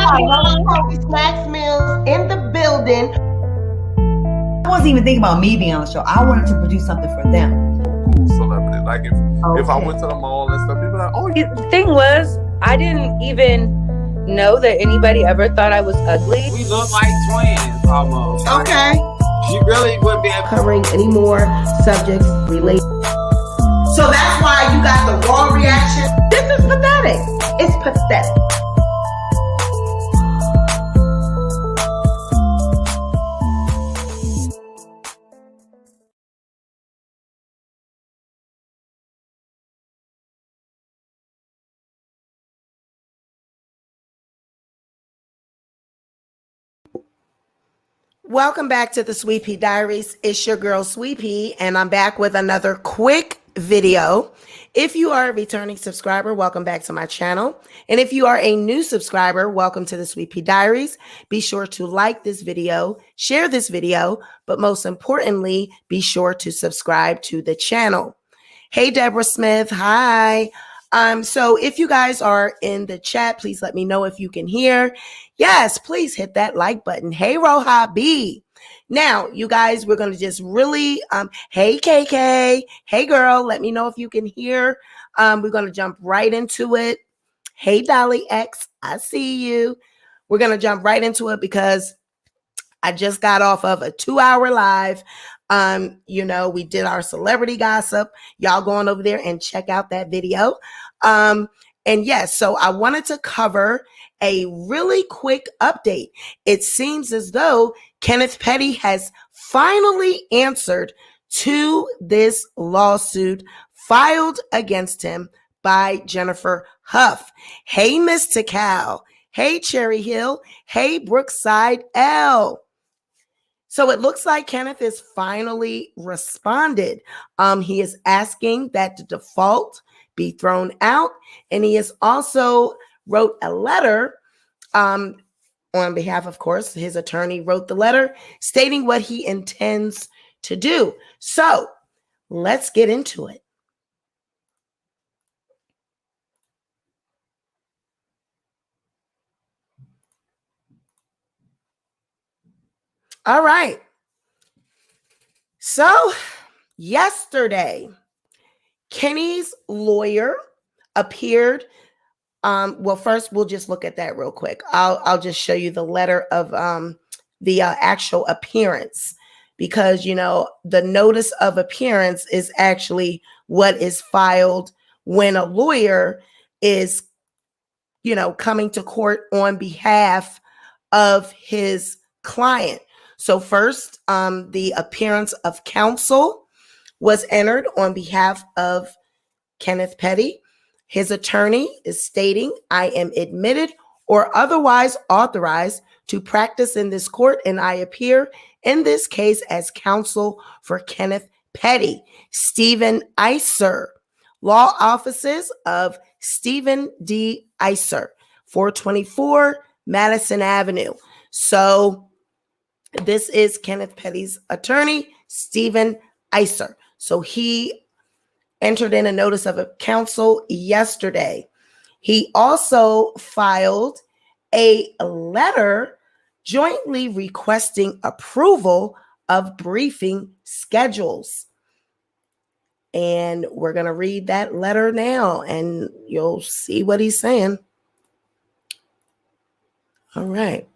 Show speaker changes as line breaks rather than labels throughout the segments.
Healthy Snacks Meals in the building.
I wasn't even thinking about me being on the show. I wanted to produce something for them.
Cool celebrity. Like if I went to the mall and stuff, people like, oh.
The thing was, I didn't even know that anybody ever thought I was ugly.
We look like twins almost.
Okay.
You really wouldn't be
Covering any more subjects related. So that's why you got the raw reaction. This is pathetic. It's pathetic. Welcome back to the Sweet Pea Diaries. It's your girl Sweet Pea, and I'm back with another quick video. If you are a returning subscriber, welcome back to my channel. And if you are a new subscriber, welcome to the Sweet Pea Diaries. Be sure to like this video, share this video, but most importantly, be sure to subscribe to the channel. Hey, Deborah Smith. Hi. So if you guys are in the chat, please let me know if you can hear. Yes, please hit that like button. Hey, Roha B. Now, you guys, we're going to just really, hey, KK. Hey, girl, let me know if you can hear. We're going to jump right into it. Hey, Dolly X, I see you. We're going to jump right into it because I just got off of a 2-hour live. We did our celebrity gossip. Y'all go on over there and check out that video. And yes, so I wanted to cover a really quick update. It seems as though Kenneth Petty has finally answered to this lawsuit filed against him by Jennifer Hough. Hey, Mr. Cal. Hey, Cherry Hill. Hey, Brookside L. So it looks like Kenneth has finally responded. He is asking that the default be thrown out. And he has also wrote a letter on behalf, of course, his attorney wrote the letter stating what he intends to do. So let's get into it. All right. So yesterday, Kenny's lawyer appeared. Well, first we'll just look at that real quick. I'll just show you the letter of the actual appearance, because the notice of appearance is actually what is filed when a lawyer is coming to court on behalf of his client. So first, the appearance of counsel was entered on behalf of Kenneth Petty. His attorney is stating, I am admitted or otherwise authorized to practice in this court, and I appear in this case as counsel for Kenneth Petty. Stephen Iser, law offices of Stephen D. Iser, 424 Madison Avenue. So this is Kenneth Petty's attorney, Stephen Iser. So he entered in a notice of counsel yesterday. He also filed a letter jointly requesting approval of briefing schedules. And we're going to read that letter now, and you'll see what he's saying. All right.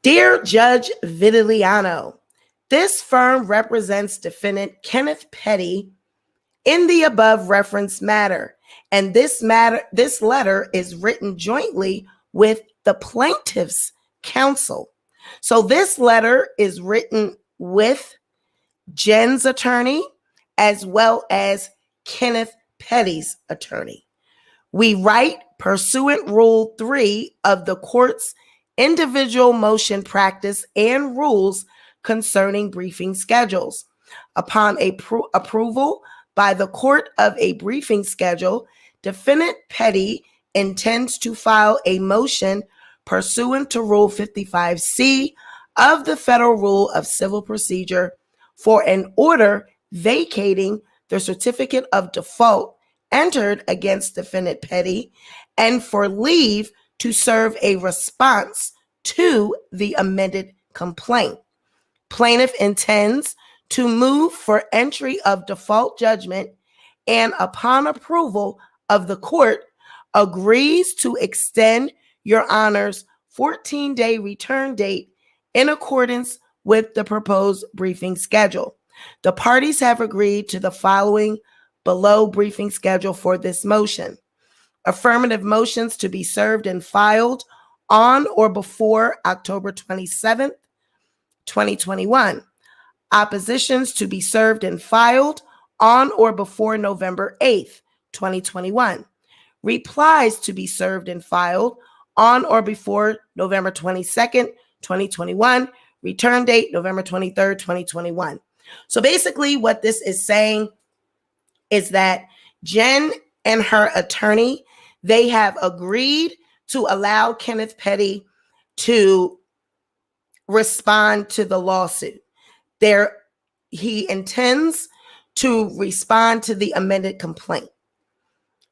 Dear Judge Vitiliano, this firm represents defendant Kenneth Petty in the above referenced matter, and this letter is written jointly with the plaintiff's counsel. So this letter is written with Jen's attorney as well as Kenneth Petty's attorney. We write pursuant Rule 3 of the court's individual motion practice and rules concerning briefing schedules. Upon approval by the court of a briefing schedule, defendant Petty intends to file a motion pursuant to Rule 55C of the Federal Rule of Civil Procedure for an order vacating the certificate of default entered against defendant Petty and for leave to serve a response to the amended complaint. Plaintiff intends to move for entry of default judgment and upon approval of the court agrees to extend Your Honor's 14-day return date in accordance with the proposed briefing schedule. The parties have agreed to the following below briefing schedule for this motion. Affirmative motions to be served and filed on or before October 27th, 2021. Oppositions to be served and filed on or before November 8th, 2021. Replies to be served and filed on or before November 22nd, 2021. Return date, November 23rd, 2021. So basically what this is saying is that Jen and her attorney, they have agreed to allow Kenneth Petty to respond to the lawsuit. He intends to respond to the amended complaint.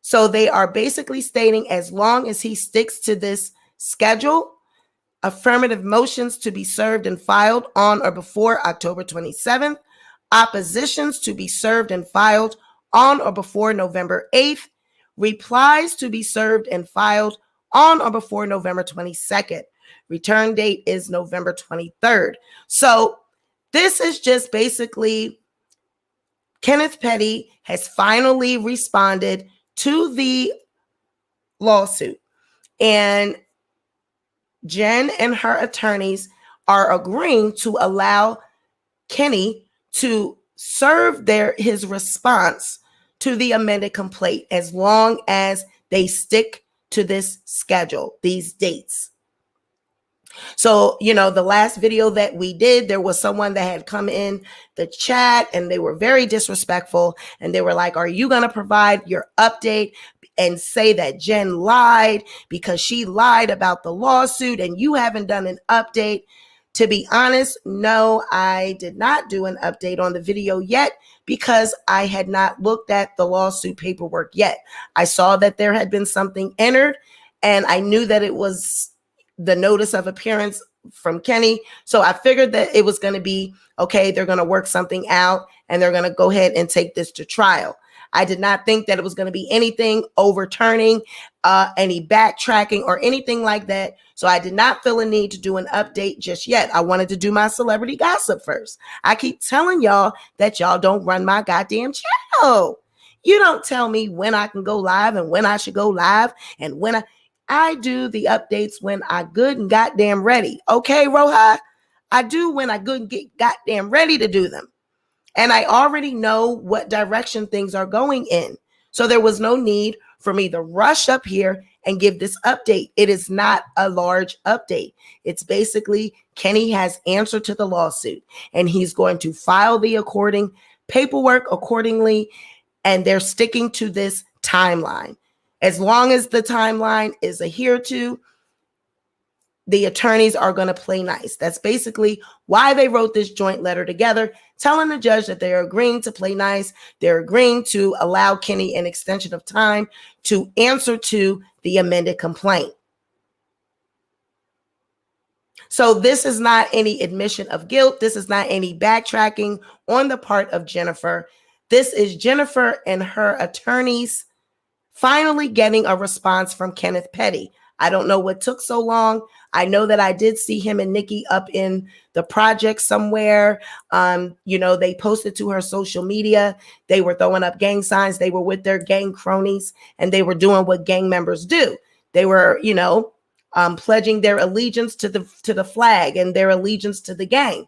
So they are basically stating as long as he sticks to this schedule, affirmative motions to be served and filed on or before October 27th, oppositions to be served and filed on or before November 8th, replies to be served and filed on or before November 22nd. Return date is November 23rd. So this is just basically Kenneth Petty has finally responded to the lawsuit, and Jen and her attorneys are agreeing to allow Kenny to serve his response to the amended complaint as long as they stick to this schedule, these dates. So, the last video that we did, there was someone that had come in the chat and they were very disrespectful. And they were like, are you going to provide your update and say that Jen lied because she lied about the lawsuit and you haven't done an update? To be honest, no, I did not do an update on the video yet because I had not looked at the lawsuit paperwork yet. I saw that there had been something entered and I knew that it was the notice of appearance from Kenny. So I figured that it was going to be, okay, they're going to work something out and they're going to go ahead and take this to trial. I did not think that it was going to be anything overturning, any backtracking or anything like that. So I did not feel a need to do an update just yet. I wanted to do my celebrity gossip first. I keep telling y'all that y'all don't run my goddamn channel. You don't tell me when I can go live and when I should go live and when I do the updates when I good and goddamn ready. Okay, Roja? I do when I good and get goddamn ready to do them. And I already know what direction things are going in. So there was no need for me to rush up here and give this update. It is not a large update. It's basically Kenny has answered to the lawsuit and he's going to file the according paperwork accordingly. And they're sticking to this timeline. As long as the timeline is adhered to, the attorneys are going to play nice. That's basically why they wrote this joint letter together, telling the judge that they're agreeing to play nice. They're agreeing to allow Kenny an extension of time to answer to the amended complaint. So this is not any admission of guilt. This is not any backtracking on the part of Jennifer. This is Jennifer and her attorneys finally getting a response from Kenneth Petty. I don't know what took so long. I know that I did see him and Nikki up in the project somewhere. They posted to her social media. They were throwing up gang signs. They were with their gang cronies and they were doing what gang members do. They were, pledging their allegiance to the flag and their allegiance to the gang.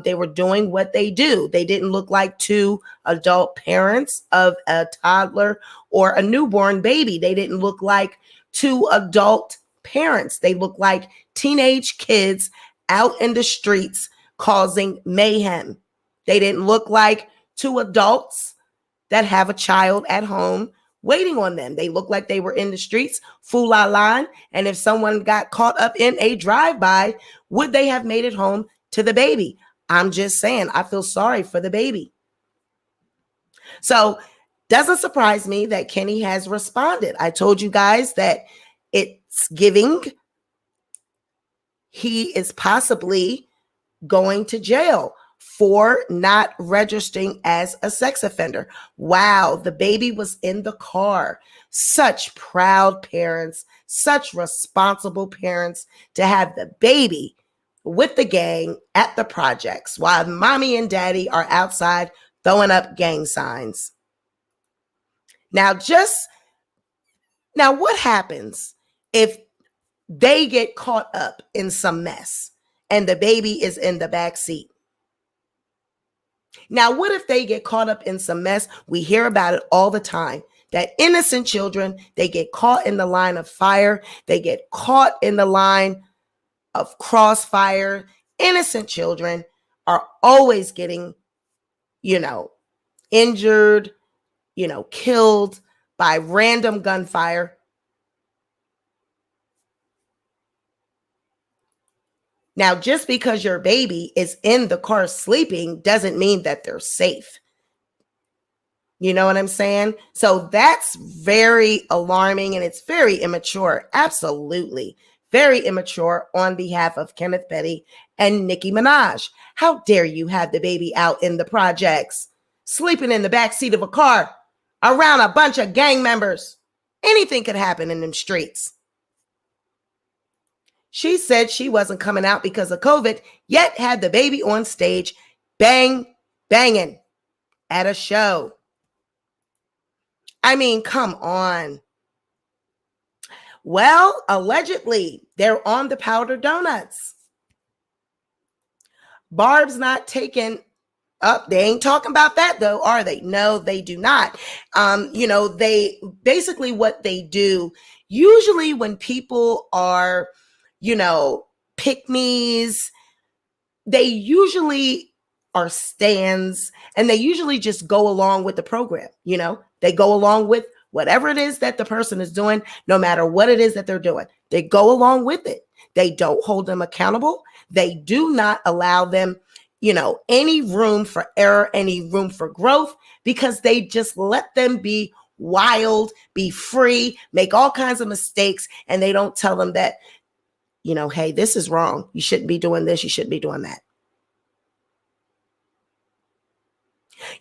They were doing what they do. They didn't look like two adult parents of a toddler or a newborn baby. They didn't look like two adult parents. They looked like teenage kids out in the streets causing mayhem. They didn't look like two adults that have a child at home waiting on them. They looked like they were in the streets, fool-la-la. And if someone got caught up in a drive-by, would they have made it home to the baby? I'm just saying, I feel sorry for the baby. So Doesn't surprise me that Kenny has responded. I told you guys that it's giving he is possibly going to jail for not registering as a sex offender. Wow, the baby was in the car. Such proud parents, such responsible parents to have the baby with the gang at the projects while mommy and daddy are outside throwing up gang signs. Now, what happens if they get caught up in some mess and the baby is in the back seat? Now, what if they get caught up in some mess? We hear about it all the time, that innocent children, they get caught in the line of fire. They get caught in the line of crossfire. Innocent children are always getting, injured, killed by random gunfire. Now, just because your baby is in the car sleeping doesn't mean that they're safe. You know what I'm saying? So that's very alarming and it's very immature. Absolutely. Very immature on behalf of Kenneth Petty and Nicki Minaj. How dare you have the baby out in the projects, sleeping in the back seat of a car around a bunch of gang members? Anything could happen in them streets. She said she wasn't coming out because of COVID, yet had the baby on stage banging at a show. I mean, come on. Well, allegedly, they're on the powdered donuts. Barb's not taken up. They ain't talking about that, though, are they? No, they do not. They basically what they do, usually when people are, pick-me's, they usually are stands and they usually just go along with the program. They go along with whatever it is that the person is doing, no matter what it is that they're doing. They go along with it. They don't hold them accountable. They do not allow them, any room for error, any room for growth, because they just let them be wild, be free, make all kinds of mistakes. And they don't tell them that, hey, this is wrong. You shouldn't be doing this. You shouldn't be doing that.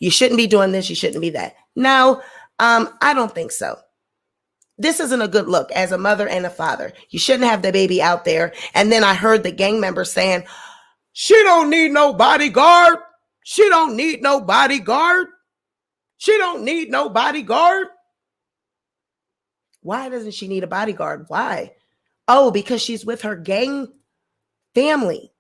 You shouldn't be doing this. You shouldn't be that. No, I don't think so. This isn't a good look as a mother and a father. You shouldn't have the baby out there. And then I heard the gang member saying, she don't need no bodyguard. She don't need no bodyguard. She don't need no bodyguard. Why doesn't she need a bodyguard? Why? Oh, because she's with her gang family.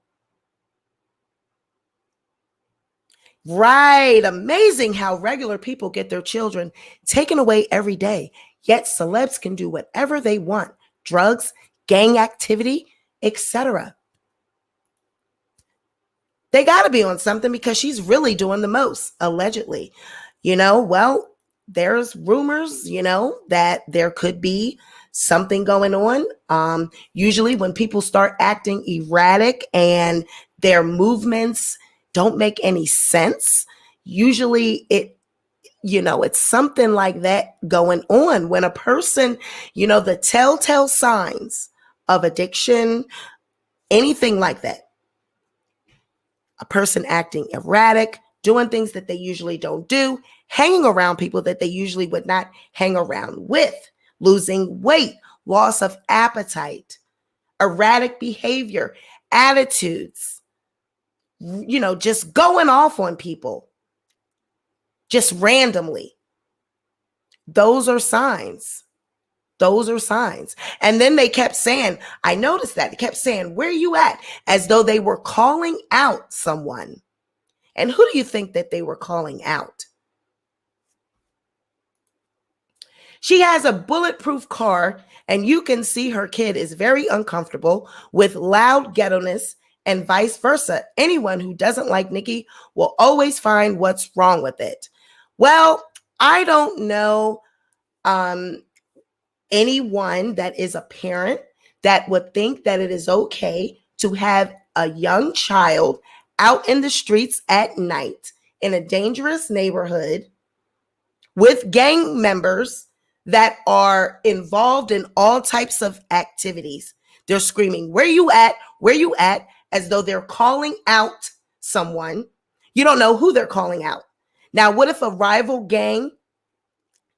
Right. Amazing how regular people get their children taken away every day. Yet celebs can do whatever they want. Drugs, gang activity, etc. They got to be on something because she's really doing the most, allegedly. Well, there's rumors, that there could be something going on. Usually when people start acting erratic and their movements don't make any sense, usually it's something like that going on. When a person, the telltale signs of addiction, anything like that, a person acting erratic, doing things that they usually don't do, hanging around people that they usually would not hang around with, losing weight, loss of appetite, erratic behavior, attitudes, just going off on people, just randomly. Those are signs. Those are signs. And then they kept saying, I noticed that, they kept saying, where are you at? As though they were calling out someone. And who do you think that they were calling out? She has a bulletproof car, and you can see her kid is very uncomfortable with loud ghetto-ness and vice versa. Anyone who doesn't like Nicki will always find what's wrong with it. Well, I don't know anyone that is a parent that would think that it is okay to have a young child out in the streets at night in a dangerous neighborhood with gang members that are involved in all types of activities. They're screaming, "Where you at? Where you at?" as though they're calling out someone. You don't know who they're calling out. Now, what if a rival gang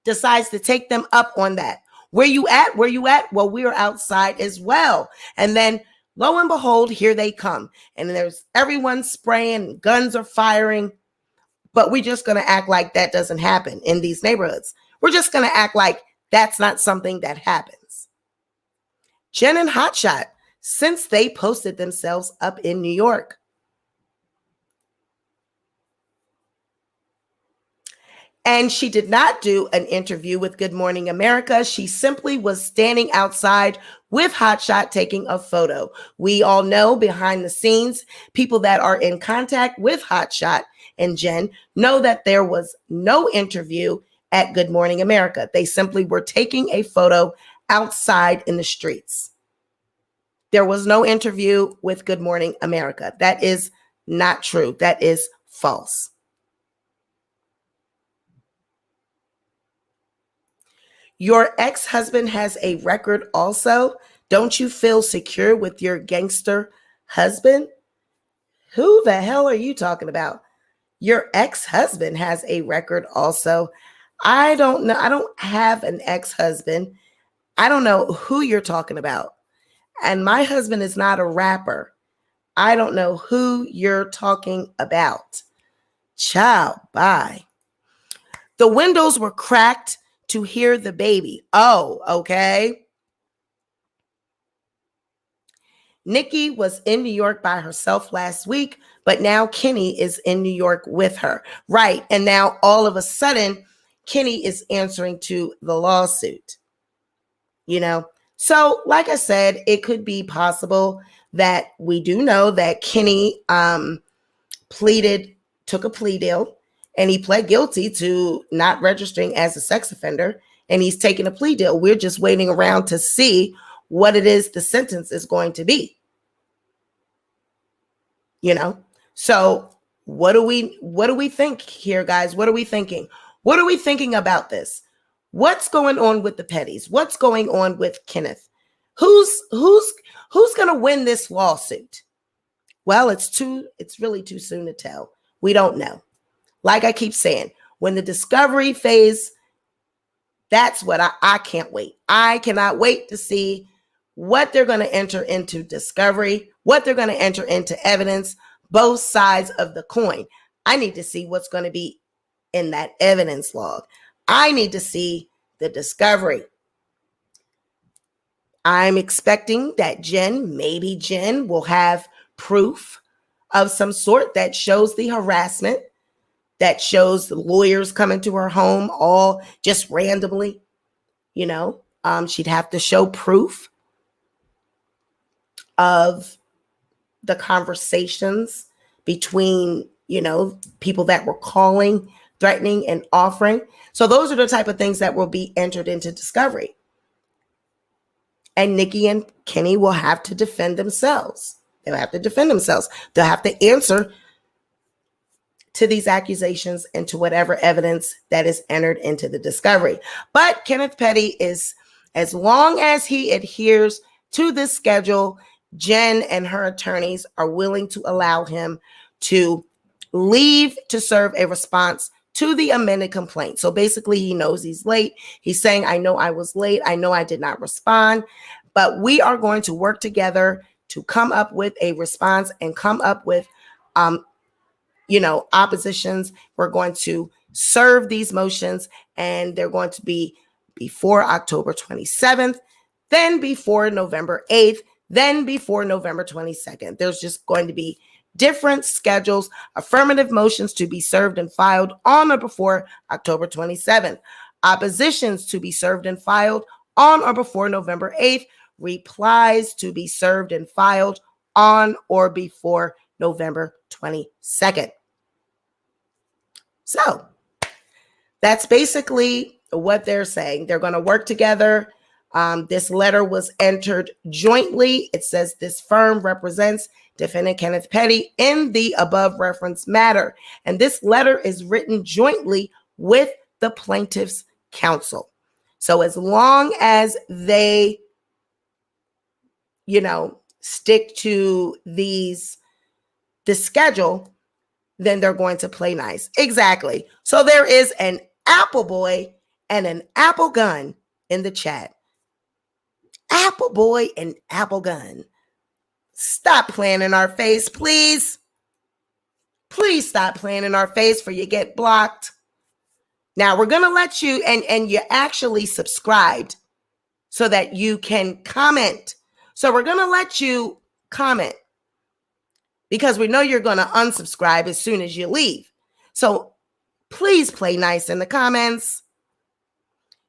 decides to take them up on that? Where you at? Where you at? Well, we are outside as well. And then lo and behold, here they come. And there's everyone spraying, guns are firing. But we're just going to act like that doesn't happen in these neighborhoods. We're just going to act like that's not something that happens. Jen and Hotshot, since they posted themselves up in New York. And she did not do an interview with Good Morning America. She simply was standing outside with Hotshot taking a photo. We all know behind the scenes, people that are in contact with Hotshot and Jen know that there was no interview at Good Morning America. They simply were taking a photo outside in the streets. There was no interview with Good Morning America. That is not true. That is false. Your ex-husband has a record also. Don't you feel secure with your gangster husband? Who the hell are you talking about? Your ex-husband has a record also. I don't know. I don't have an ex-husband. I don't know who you're talking about. And my husband is not a rapper. I don't know who you're talking about. Ciao, bye. The windows were cracked to hear the baby. Oh, okay. Nikki was in New York by herself last week, but now Kenny is in New York with her. Right. And now all of a sudden, Kenny is answering to the lawsuit. You know, so like I said, it could be possible that we do know that Kenny took a plea deal, and he pled guilty to not registering as a sex offender, and he's taking a plea deal. We're just waiting around to see what it is the sentence is going to be. You know, so what do we think here, guys? What are we thinking? What are we thinking about this? What's going on with the Pettys? What's going on with Kenneth? Who's going to win this lawsuit? Well, it's really too soon to tell. We don't know. Like I keep saying, when the discovery phase, that's what I can't wait. I cannot wait to see what they're going to enter into discovery, what they're going to enter into evidence, both sides of the coin. I need to see what's going to be in that evidence log. I need to see the discovery. I'm expecting that maybe Jen will have proof of some sort that shows the harassment, that shows the lawyers coming to her home all just randomly. You know, she'd have to show proof of the conversations between, you know, people that were calling, threatening, and offering. So those are the type of things that will be entered into discovery. And Nikki and Kenny will have to defend themselves. They'll have to defend themselves. They'll have to answer to these accusations and to whatever evidence that is entered into the discovery. But Kenneth Petty is, as long as he adheres to this schedule, Jen and her attorneys are willing to allow him to leave to serve a response to the amended complaint. So basically, he knows he's late. He's saying, I know I was late. I know I did not respond, but we are going to work together to come up with a response and come up with, oppositions. We're going to serve these motions, and they're going to be before October 27th, then before November 8th, then before November 22nd. There's just going to be different schedules, affirmative motions to be served and filed on or before October 27th, oppositions to be served and filed on or before November 8th, replies to be served and filed on or before November 22nd. So that's basically what they're saying. They're going to work together. This letter was entered jointly. It says this firm represents defendant Kenneth Petty in the above referenced matter. And this letter is written jointly with the plaintiff's counsel. So as long as they, stick to the schedule, then they're going to play nice. Exactly. So there is an apple boy and an apple gun in the chat. Apple boy and apple gun. Stop playing in our face, please. Please stop playing in our face for you get blocked. Now we're going to let you, and you actually subscribed so that you can comment. So we're going to let you comment because we know you're going to unsubscribe as soon as you leave. So please play nice in the comments.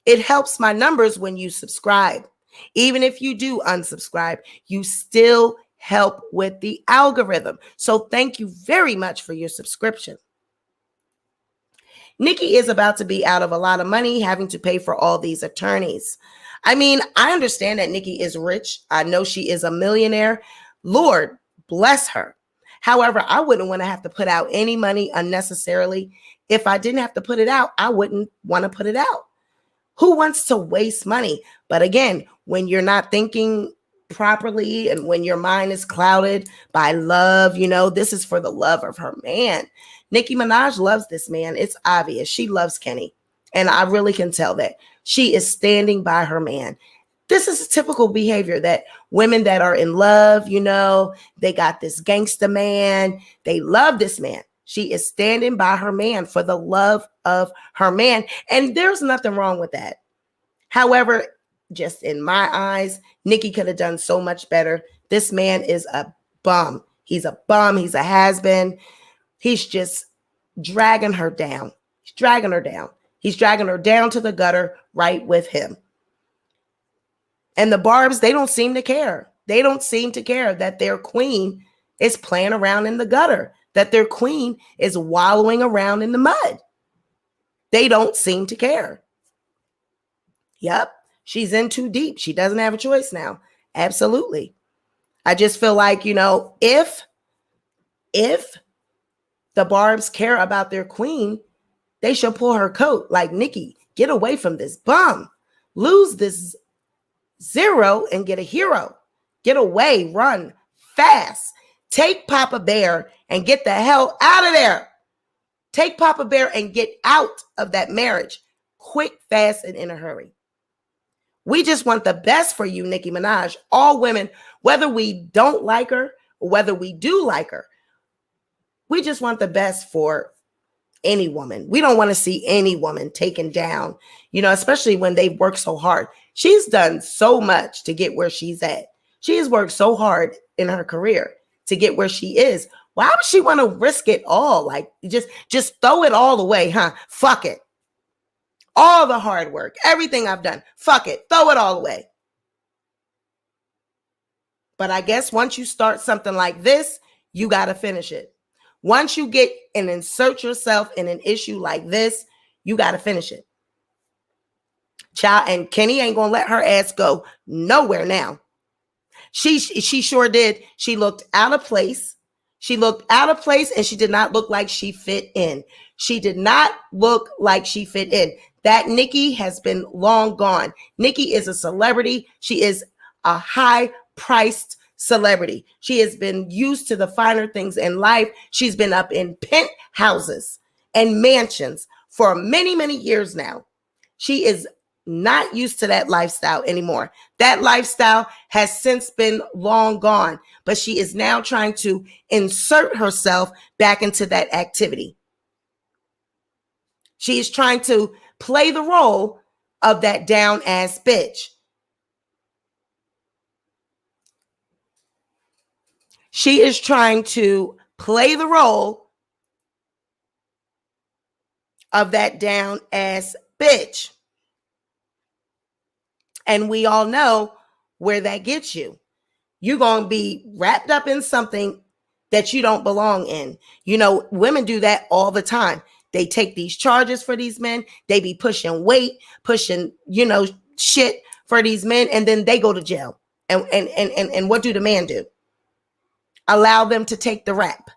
It helps my numbers when you subscribe. Even if you do unsubscribe, you still help with the algorithm. So thank you very much for your subscription. Nikki is about to be out of a lot of money having to pay for all these attorneys. I mean, I understand that Nikki is rich. I know she is a millionaire. Lord bless her. However, I wouldn't want to have to put out any money unnecessarily. If I didn't have to put it out, I wouldn't want to put it out. Who wants to waste money? But again, when you're not thinking properly and when your mind is clouded by love, this is for the love of her man. Nicki Minaj loves this man. It's obvious. She loves Kenny. And I really can tell that. She is standing by her man. This is typical behavior that women that are in love, they got this gangster man. They love this man. She is standing by her man for the love of her man. And there's nothing wrong with that. However, just in my eyes, Nikki could have done so much better. This man is a bum. He's a bum. He's a has-been. He's just dragging her down. He's dragging her down. He's dragging her down to the gutter right with him. And the Barbs, they don't seem to care. They don't seem to care that their queen is playing around in the gutter, that their queen is wallowing around in the mud. They don't seem to care. Yep, she's in too deep. She doesn't have a choice now. Absolutely. I just feel like, if the Barbs care about their queen, they should pull her coat. Like, Nikki, get away from this bum. Lose this zero and get a hero. Get away, run fast. Take Papa Bear and get the hell out of there. Take Papa Bear and get out of that marriage. Quick, fast, and in a hurry. We just want the best for you, Nicki Minaj. All women, whether we don't like her or whether we do like her, we just want the best for any woman. We don't want to see any woman taken down, especially when they've worked so hard. She's done so much to get where she's at. She has worked so hard in her career to get where she is. Why would she want to risk it all? Like, just throw it all away, huh? Fuck it. All the hard work, everything I've done, fuck it, throw it all away. But I guess once you start something like this, you got to finish it. Once you get and insert yourself in an issue like this, you got to finish it. Child, and Kenny ain't going to let her ass go nowhere now. She sure did. She looked out of place. She looked out of place and she did not look like she fit in. She did not look like she fit in. That Nikki has been long gone. Nikki is a celebrity. She is a high-priced celebrity. She has been used to the finer things in life. She's been up in penthouses and mansions for many, many years now. She is not used to that lifestyle anymore. That lifestyle has since been long gone, but she is now trying to insert herself back into that activity. She is trying to play the role of that down ass bitch. She is trying to play the role of that down ass bitch. And we all know where that gets you. You're going to be wrapped up in something that you don't belong in. Women do that all the time. They take these charges for these men. They be pushing weight, pushing, shit for these men. And then they go to jail. And what do the man do? Allow them to take the rap.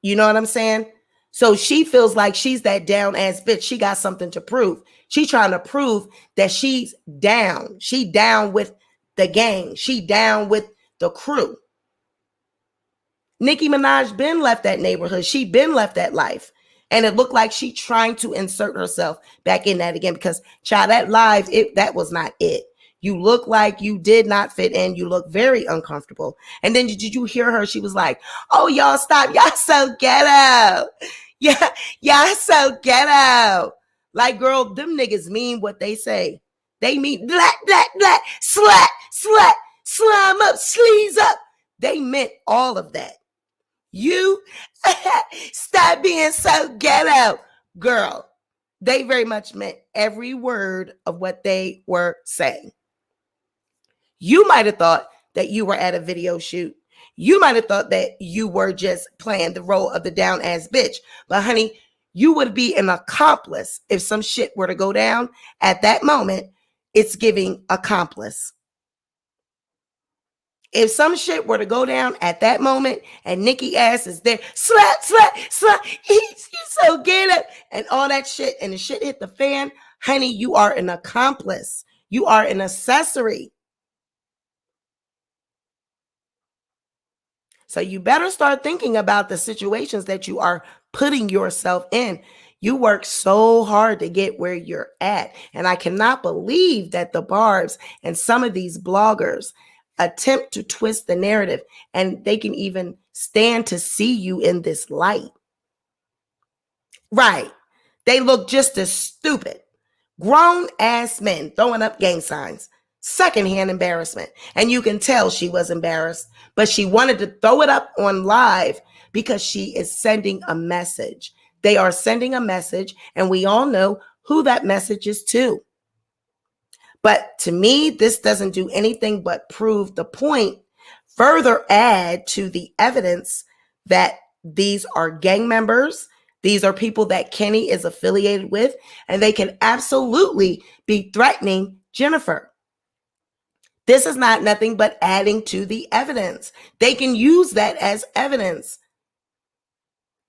You know what I'm saying? So she feels like she's that down ass bitch. She got something to prove. She trying to prove that she's down. She down with the gang. She down with the crew. Nicki Minaj been left that neighborhood. She been left that life. And it looked like she trying to insert herself back in that again because, child, that live, that was not it. You look like you did not fit in. You look very uncomfortable. And then did you hear her? She was like, oh, y'all stop. Y'all so ghetto. Yeah, y'all so ghetto. Like, girl, them niggas mean what they say. They mean black, black, black, slut, slut, slime up, sleaze up. They meant all of that. You stop being so ghetto, girl. They very much meant every word of what they were saying. You might have thought that you were at a video shoot. You might have thought that you were just playing the role of the down ass bitch. But honey, you would be an accomplice if some shit were to go down at that moment. It's giving accomplice. If some shit were to go down at that moment and Nikki ass is there, slut, slut, slut, he's so ghetto, and all that shit, and the shit hit the fan, honey, you are an accomplice. You are an accessory. So you better start thinking about the situations that you are putting yourself in. You work so hard to get where you're at. And I cannot believe that the Barbs and some of these bloggers attempt to twist the narrative, and they can even stand to see you in this light. Right. They look just as stupid. Grown ass men throwing up gang signs. Secondhand embarrassment. And you can tell she was embarrassed, but she wanted to throw it up on live because she is sending a message. They are sending a message, and we all know who that message is to. But to me, this doesn't do anything but prove the point, further add to the evidence that these are gang members. These are people that Kenny is affiliated with, and they can absolutely be threatening Jennifer. This is not nothing but adding to the evidence. They can use that as evidence.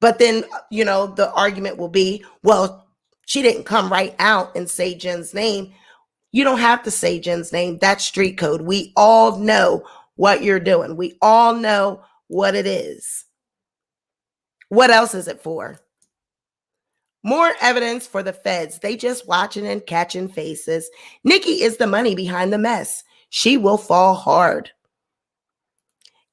But then, the argument will be, well, she didn't come right out and say Jen's name. You don't have to say Jen's name. That's street code. We all know what you're doing. We all know what it is. What else is it for? More evidence for the feds. They just watching and catching faces. Nikki is the money behind the mess. She will fall hard.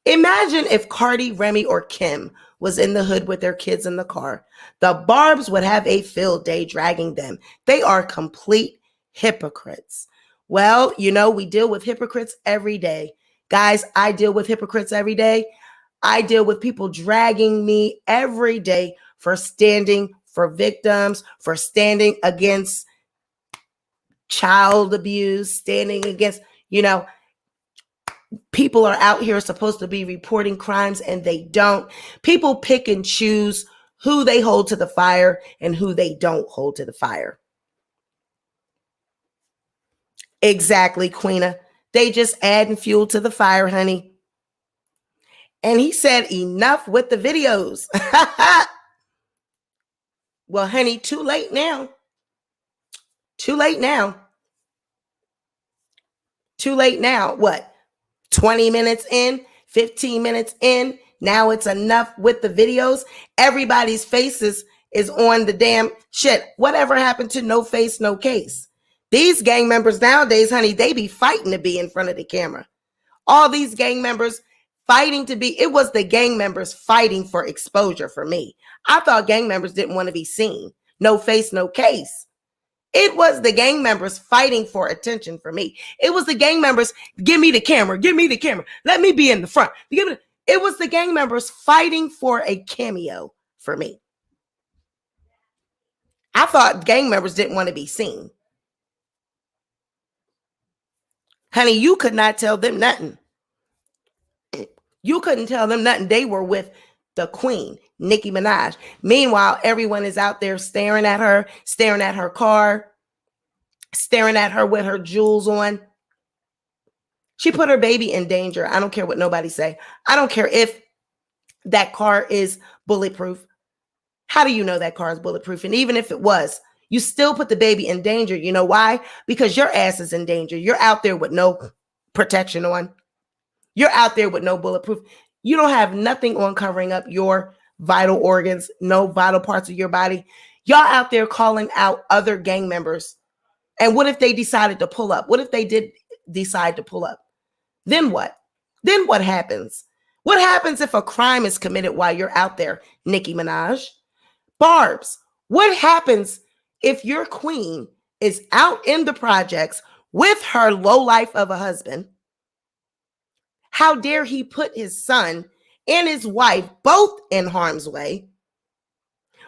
Imagine if Cardi, Remy, or Kim was in the hood with their kids in the car. The Barbs would have a field day dragging them. They are complete hypocrites. Well, we deal with hypocrites every day. Guys, I deal with hypocrites every day. I deal with people dragging me every day for standing for victims, for standing against child abuse, standing against, people are out here supposed to be reporting crimes and they don't. People pick and choose who they hold to the fire and who they don't hold to the fire. Exactly, Queena. They just adding fuel to the fire, honey. And he said, enough with the videos. Well, honey, too late now. Too late now. Too late now. What? 20 minutes in, 15 minutes in. Now it's enough with the videos. Everybody's faces is on the damn shit. Whatever happened to no face, no case? These gang members nowadays, honey, they be fighting to be in front of the camera. All these gang members fighting to be, it was the gang members fighting for exposure for me. I thought gang members didn't want to be seen. No face, no case. It was the gang members fighting for attention for me. It was the gang members, give me the camera, give me the camera. Let me be in the front. It was the gang members fighting for a cameo for me. I thought gang members didn't want to be seen. Honey, you could not tell them nothing. You couldn't tell them nothing. They were with the queen, Nicki Minaj. Meanwhile, everyone is out there staring at her car, staring at her with her jewels on. She put her baby in danger. I don't care what nobody say. I don't care if that car is bulletproof. How do you know that car is bulletproof? And even if it was, you still put the baby in danger. You know why? Because your ass is in danger. You're out there with no protection on. You're out there with no bulletproof. You don't have nothing on covering up your vital organs, no vital parts of your body. Y'all out there calling out other gang members. And what if they decided to pull up? What if they did decide to pull up? Then what? Then what happens? What happens if a crime is committed while you're out there, Nicki Minaj? Barbs, what happens if your queen is out in the projects with her lowlife of a husband? How dare he put his son and his wife both in harm's way?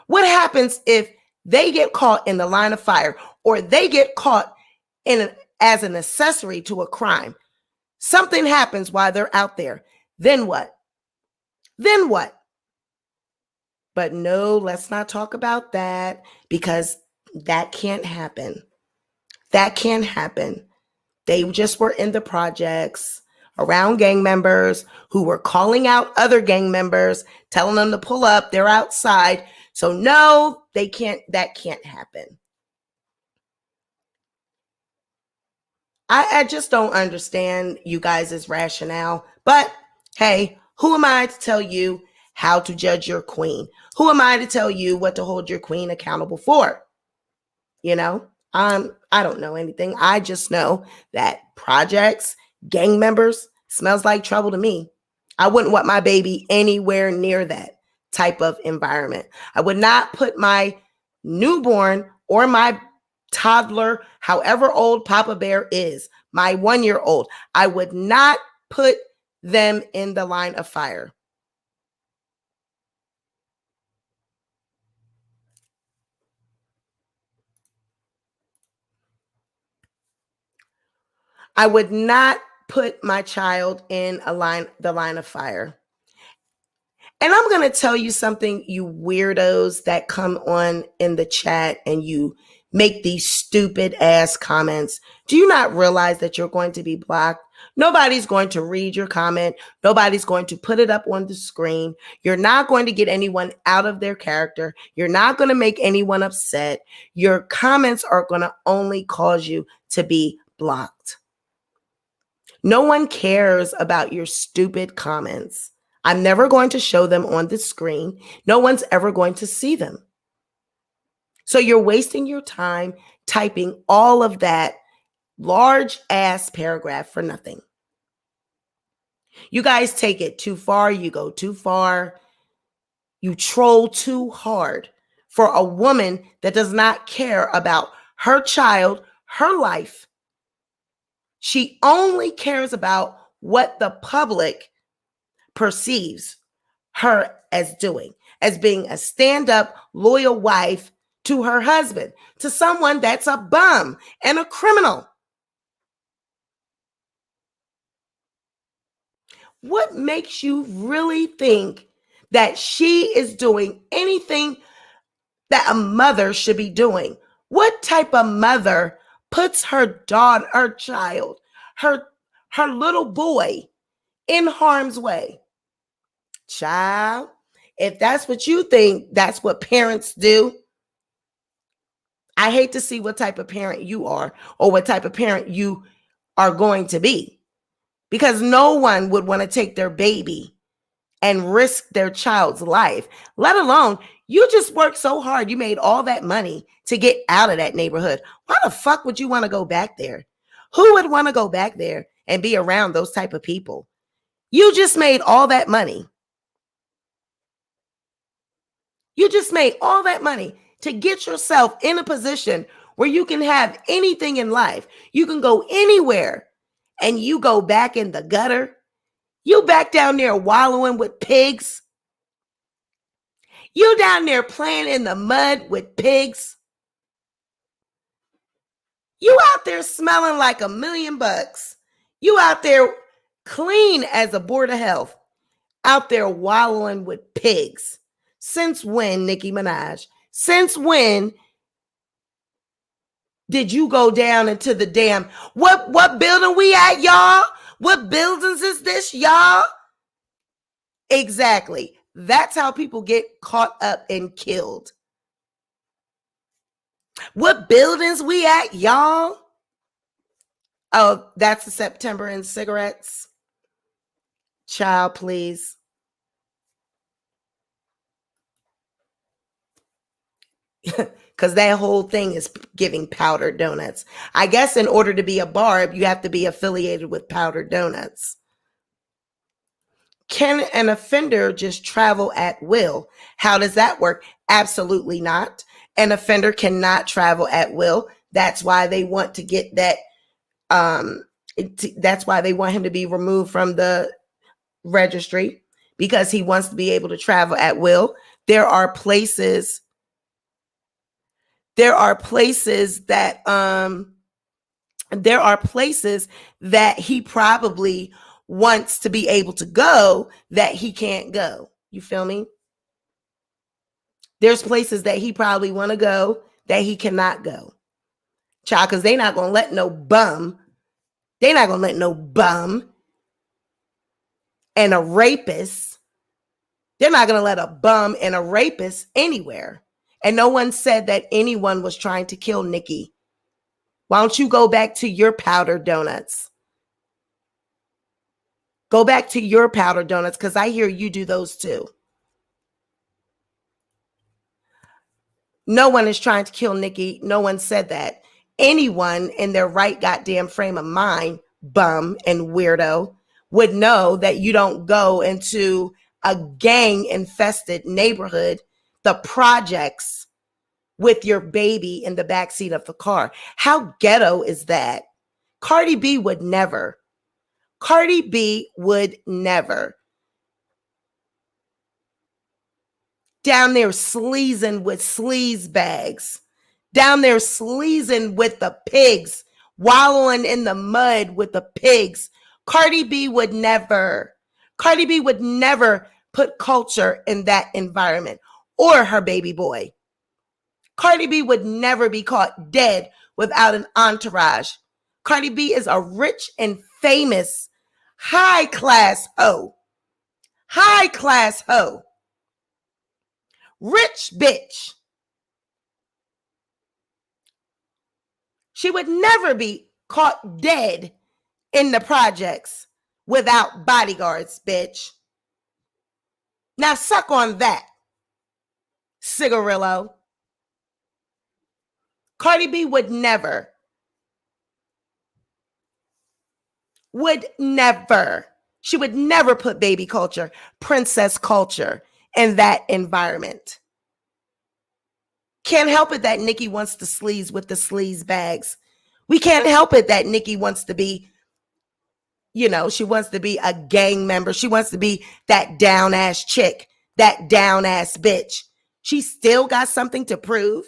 What happens if they get caught in the line of fire or they get caught as an accessory to a crime? Something happens while they're out there. Then what? Then what? But no, let's not talk about that because that can't happen. That can't happen. They just were in the projects around gang members who were calling out other gang members, telling them to pull up. They're outside. So no, they can't. That can't happen. I just don't understand you guys' rationale. But hey, who am I to tell you how to judge your queen? Who am I to tell you what to hold your queen accountable for? You know, I don't know anything. I just know that projects, gang members, smells like trouble to me. I wouldn't want my baby anywhere near that type of environment. I would not put my newborn or my toddler, however old Papa Bear is, my 1-year-old, I would not put them in the line of fire. I would not put my child in the line of fire. And I'm going to tell you something, you weirdos that come on in the chat and you make these stupid ass comments. Do you not realize that you're going to be blocked? Nobody's going to read your comment. Nobody's going to put it up on the screen. You're not going to get anyone out of their character. You're not going to make anyone upset. Your comments are going to only cause you to be blocked. No one cares about your stupid comments. I'm never going to show them on the screen. No one's ever going to see them. So you're wasting your time typing all of that large ass paragraph for nothing. You guys take it too far. You go too far. You troll too hard for a woman that does not care about her child, her life. She only cares about what the public perceives her as doing, as being a stand-up, loyal wife to her husband, to someone that's a bum and a criminal. What makes you really think that she is doing anything that a mother should be doing? What type of mother puts her daughter, her child, her little boy in harm's way? Child, if that's what you think, that's what parents do. I hate to see what type of parent you are or what type of parent you are going to be, because no one would want to take their baby and risk their child's life, let alone you just worked so hard. You made all that money to get out of that neighborhood. Why the fuck would you want to go back there? Who would want to go back there and be around those type of people? You just made all that money. You just made all that money to get yourself in a position where you can have anything in life. You can go anywhere, and you go back in the gutter. You back down there wallowing with pigs. You down there playing in the mud with pigs. You out there smelling like $1,000,000. You out there clean as a board of health, out there wallowing with pigs. Since when, Nicki Minaj? Since when did you go down into the damn, what building we at, y'all? What buildings is this, y'all? Exactly. That's how people get caught up and killed. What buildings we at, y'all? Oh, that's the September and cigarettes. Child, please. Because that whole thing is giving powdered donuts. I guess in order to be a barb, you have to be affiliated with powdered donuts. Can an offender just travel at will? How does that work? Absolutely not. An offender cannot travel at will. That's why they want to get that. That's why they want him to be removed from the registry, because he wants to be able to travel at will. There are places that he probably wants to be able to go that he can't go. You feel me? There's places that he probably want to go that he cannot go. Child, because they're not going to let no bum and a rapist. They're not going to let a bum and a rapist anywhere. And no one said that anyone was trying to kill Nikki. Why don't you go back to your powdered donuts? Go back to your powdered donuts, because I hear you do those too. No one is trying to kill Nikki. No one said that. Anyone in their right goddamn frame of mind, bum and weirdo, would know that you don't go into a gang-infested neighborhood, the projects, with your baby in the backseat of the car. How ghetto is that? Cardi B would never. Cardi B would never. Down there sleazing with sleaze bags. Down there sleazing with the pigs. Wallowing in the mud with the pigs. Cardi B would never. Cardi B would never put culture in that environment, or her baby boy. Cardi B would never be caught dead without an entourage. Cardi B is a rich and famous high-class hoe. High-class hoe. Rich bitch. She would never be caught dead in the projects without bodyguards, bitch. Now suck on that, cigarillo. Cardi B would never. She would never put baby culture, princess culture in that environment. Can't help it that Nikki wants to sleaze with the sleaze bags. We can't help it that Nikki wants to be, she wants to be a gang member. She wants to be that down ass chick, that down ass bitch. She still got something to prove.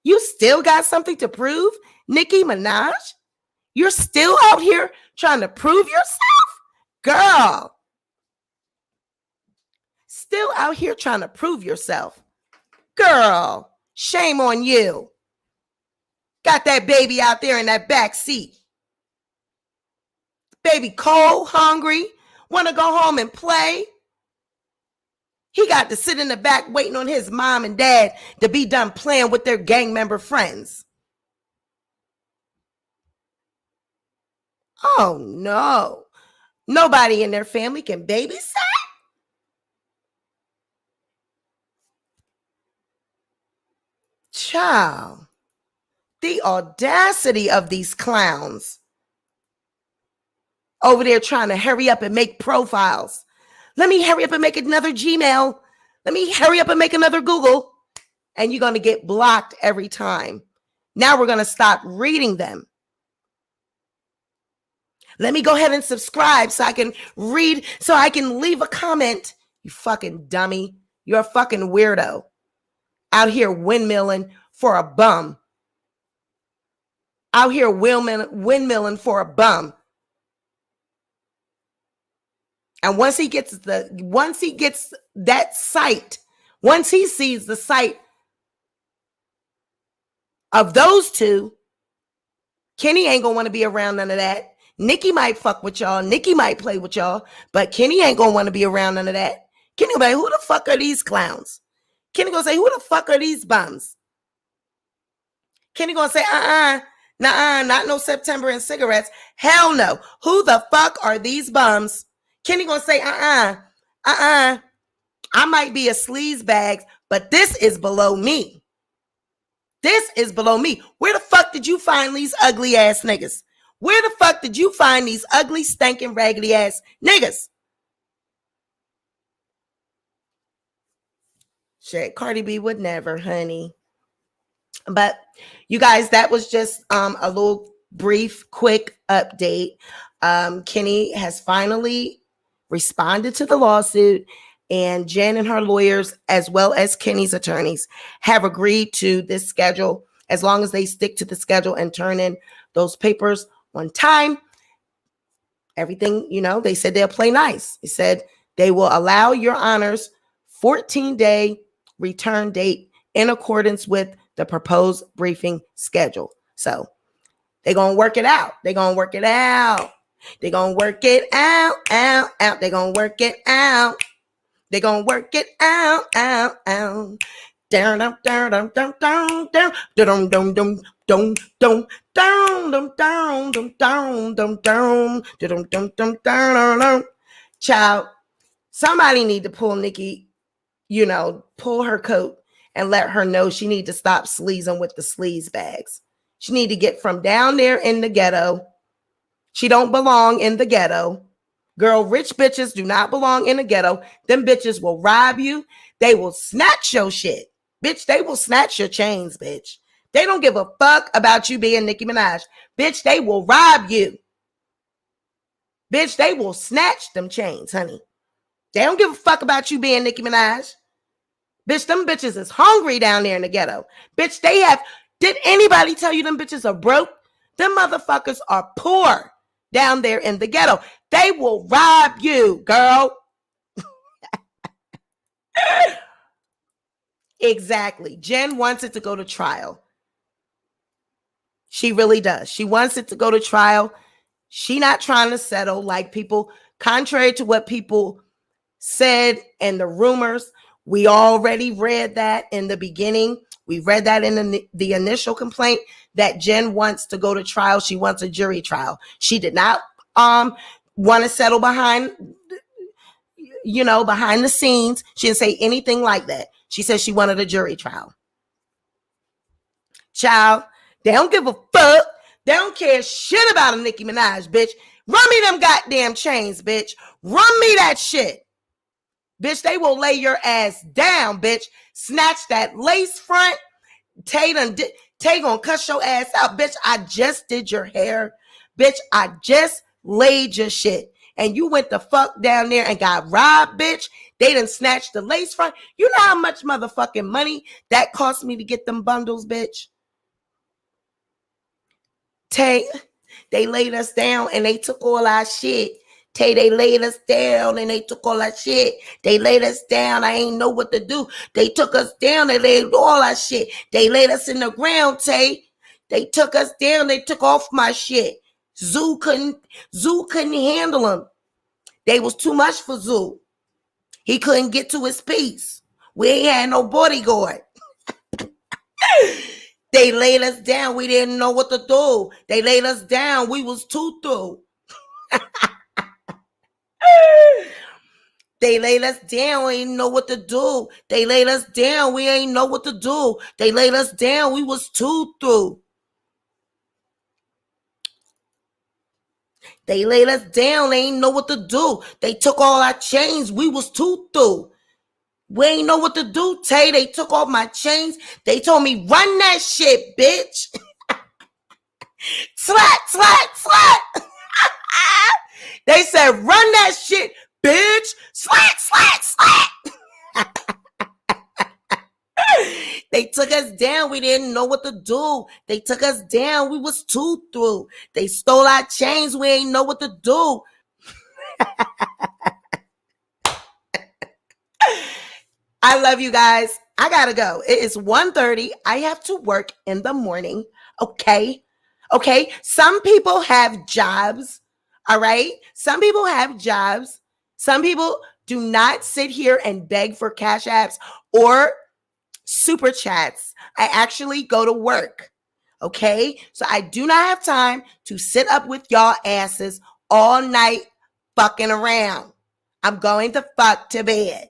You still got something to prove, Nicki Minaj? You're still out here trying to prove yourself? Girl. Still out here trying to prove yourself. Girl, shame on you. Got that baby out there in that back seat. Baby cold, hungry, want to go home and play. He got to sit in the back waiting on his mom and dad to be done playing with their gang member friends. Oh, no. Nobody in their family can babysit? Child, the audacity of these clowns over there trying to hurry up and make profiles. Let me hurry up and make another Gmail. Let me hurry up and make another Google. And you're going to get blocked every time. Now we're going to stop reading them. Let me go ahead and subscribe so I can read, so I can leave a comment. You fucking dummy. You're a fucking weirdo. Out here windmilling for a bum. Out here windmilling for a bum. And once he gets that sight, once he sees the sight of those two, Kenny ain't gonna want to be around none of that. Nikki might fuck with y'all. Nikki might play with y'all, but Kenny ain't gonna want to be around none of that. Kenny gonna be like, who the fuck are these clowns? Kenny gonna say, who the fuck are these bums? Kenny gonna say, nah, not no September and cigarettes. Hell no. Who the fuck are these bums? Kenny gonna say, I might be a sleaze bag, but this is below me. This is below me. Where the fuck did you find these ugly ass niggas? Where the fuck did you find these ugly, stinking, raggedy ass niggas? Shit, Cardi B would never, honey. But you guys, that was just a little brief, quick update. Kenny has finally responded to the lawsuit, and Jen and her lawyers, as well as Kenny's attorneys, have agreed to this schedule. As long as they stick to the schedule and turn in those papers on time, everything, they said they'll play nice. They said they will allow your honors 14-day return date in accordance with the proposed briefing schedule. So they're going to work it out. They're going to work it out. They're going to work it out. They're going to work it out. They're going to work it out. Down, down, down, down, down, down, down, down, down, down, down, down, down, down, down, down, down, down. Child, somebody need to pull Nikki, pull her coat and let her know she need to stop sleazing with the sleaze bags. She need to get from down there in the ghetto. She don't belong in the ghetto. Girl, rich bitches do not belong in the ghetto. Them bitches will rob you. They will snatch your shit. Bitch, they will snatch your chains, bitch. They don't give a fuck about you being Nicki Minaj. Bitch, they will rob you. Bitch, they will snatch them chains, honey. They don't give a fuck about you being Nicki Minaj. Bitch, them bitches is hungry down there in the ghetto. Bitch, did anybody tell you them bitches are broke? Them motherfuckers are poor down there in the ghetto. They will rob you, girl. Exactly. Jen wants it to go to trial. She really does. She wants it to go to trial. She not trying to settle like people, contrary to what people said and the rumors. We already read that in the beginning. We read that in the initial complaint that Jen wants to go to trial. She wants a jury trial. She did not want to settle behind the scenes. She didn't say anything like that. She said she wanted a jury trial. Child, they don't give a fuck. They don't care shit about a Nicki Minaj, bitch. Run me them goddamn chains, bitch. Run me that shit. Bitch, they will lay your ass down, bitch. Snatch that lace front. Tay gonna cuss your ass out. Bitch, I just did your hair. Bitch, I just laid your shit. And you went the fuck down there and got robbed, bitch. They done snatched the lace front. You know how much motherfucking money that cost me to get them bundles, bitch? Tay, they laid us down and they took all our shit. Tay, they laid us down and they took all our shit. They laid us down. I ain't know what to do. They took us down. They laid all our shit. They laid us in the ground, Tay. They took us down. They took off my shit. Zoo couldn't handle them. They was too much for Zoo. He couldn't get to his piece. We ain't had no bodyguard. They laid us down. We didn't know what to do. They laid us down. We was too through. They laid us down. We ain't know what to do. They laid us down. We ain't know what to do. They laid us down. We was too through. They laid us down. They ain't know what to do. They took all our chains. We was too through. We ain't know what to do, Tay. They took off my chains. They told me, run that shit, bitch. Slat, slat, slat. They said, run that shit, bitch. Slat, slat, slat. They took us down. We didn't know what to do. They took us down. We was too through. They stole our chains. We ain't know what to do. I love you guys. I gotta go. It is 1:30. I have to work in the morning. Okay. Some people have jobs. All right. Some people have jobs. Some people Do not sit here and beg for cash apps or super chats. I actually go to work. Okay? So I do not have time to sit up with y'all asses all night fucking around. I'm going to fuck to bed.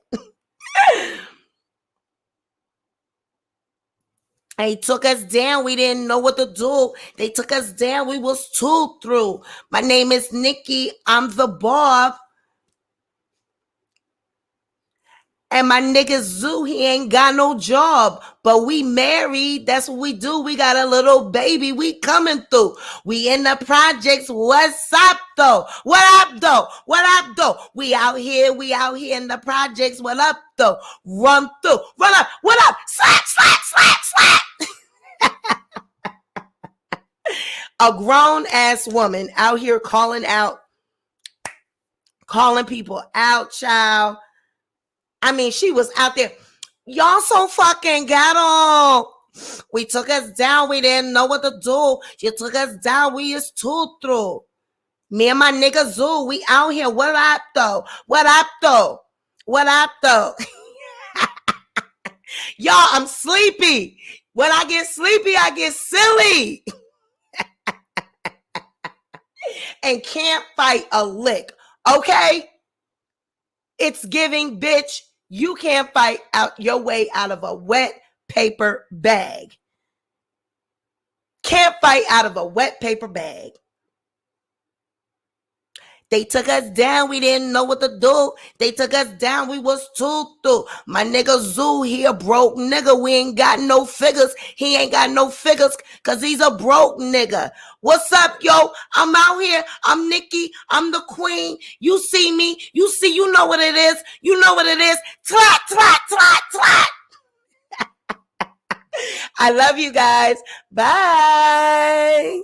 They took us down. We didn't know what to do. They took us down. We was too through. My name is Nikki. I'm the Bob. And my nigga Zoo, he ain't got no job. But we married. That's what we do. We got a little baby. We coming through. We in the projects. What's up, though? What up, though? What up, though? We out here in the projects. What up, though? Run through. Run up. What up? Slap, slap, slap, slap. A grown-ass woman out here calling people out, child. I mean, she was out there. Y'all so fucking ghetto. We took us down. We didn't know what to do. You took us down. We is too through. Me and my nigga Zoo, we out here. What up, though? What up, though? What up, though? Y'all, I'm sleepy. When I get sleepy, I get silly. And can't fight a lick. Okay? It's giving, bitch. You can't fight out your way out of a wet paper bag. Can't fight out of a wet paper bag. They took us down. We didn't know what to do. They took us down. We was too through. My nigga Zoo, he a broke nigga. We ain't got no figures. He ain't got no figures because he's a broke nigga. What's up, yo? I'm out here. I'm Nikki. I'm the queen. You see me. You know what it is. You know what it is. Twat, twat, twat, twat. I love you guys. Bye.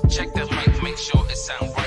Check that mic, make sure it sound right.